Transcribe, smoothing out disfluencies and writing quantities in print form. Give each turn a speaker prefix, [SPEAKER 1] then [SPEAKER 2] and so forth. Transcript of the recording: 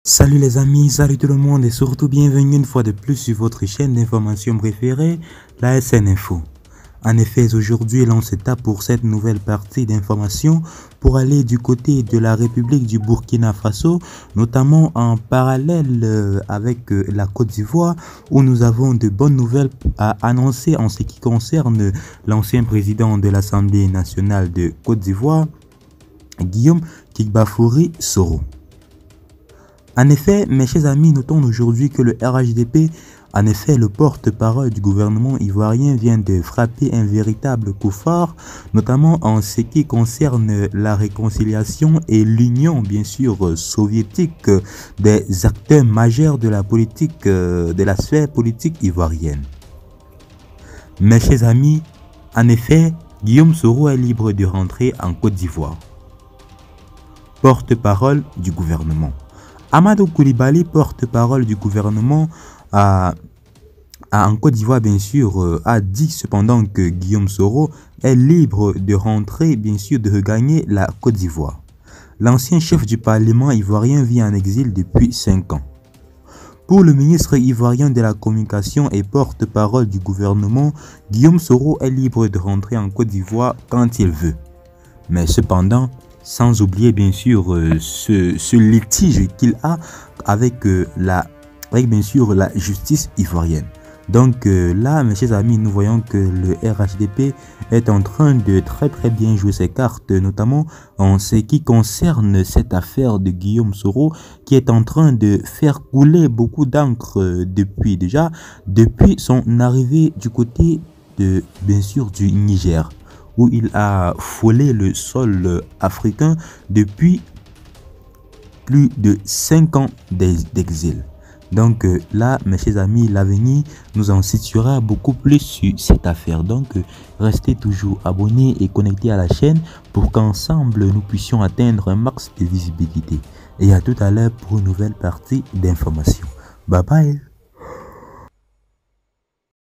[SPEAKER 1] Salut les amis, salut tout le monde et surtout bienvenue une fois de plus sur votre chaîne d'information préférée, la SN Info. En effet, aujourd'hui, l'on se tape pour cette nouvelle partie d'information pour aller du côté de la République du Burkina Faso, notamment en parallèle avec la Côte d'Ivoire, où nous avons de bonnes nouvelles à annoncer en ce qui concerne l'ancien président de l'Assemblée nationale de Côte d'Ivoire, Guillaume Kigbafouri Soro. En effet, mes chers amis, notons aujourd'hui que le RHDP, en effet le porte-parole du gouvernement ivoirien, vient de frapper un véritable coup fort, notamment en ce qui concerne la réconciliation et l'union, bien sûr, soviétique des acteurs majeurs de la politique, de la sphère politique ivoirienne. Mes chers amis, en effet, Guillaume Soro est libre de rentrer en Côte d'Ivoire. Porte-parole du gouvernement. Amadou Coulibaly, porte-parole du gouvernement en Côte d'Ivoire, bien sûr, a dit cependant que Guillaume Soro est libre de rentrer, bien sûr, de regagner la Côte d'Ivoire. L'ancien chef du Parlement ivoirien vit en exil depuis 5 ans. Pour le ministre ivoirien de la communication et porte-parole du gouvernement, Guillaume Soro est libre de rentrer en Côte d'Ivoire quand il veut. Mais cependant, sans oublier bien sûr ce litige qu'il a avec bien sûr la justice ivoirienne. Donc là, mes chers amis, nous voyons que le RHDP est en train de très bien jouer ses cartes, notamment en ce qui concerne cette affaire de Guillaume Soro qui est en train de faire couler beaucoup d'encre depuis son arrivée du côté de bien sûr du Niger, où il a frôlé le sol africain depuis plus de 5 ans d'exil. Donc là, mes chers amis, l'avenir nous en situera beaucoup plus sur cette affaire. Donc restez toujours abonnés et connectés à la chaîne pour qu'ensemble nous puissions atteindre un max de visibilité. Et à tout à l'heure pour une nouvelle partie d'information. Bye bye.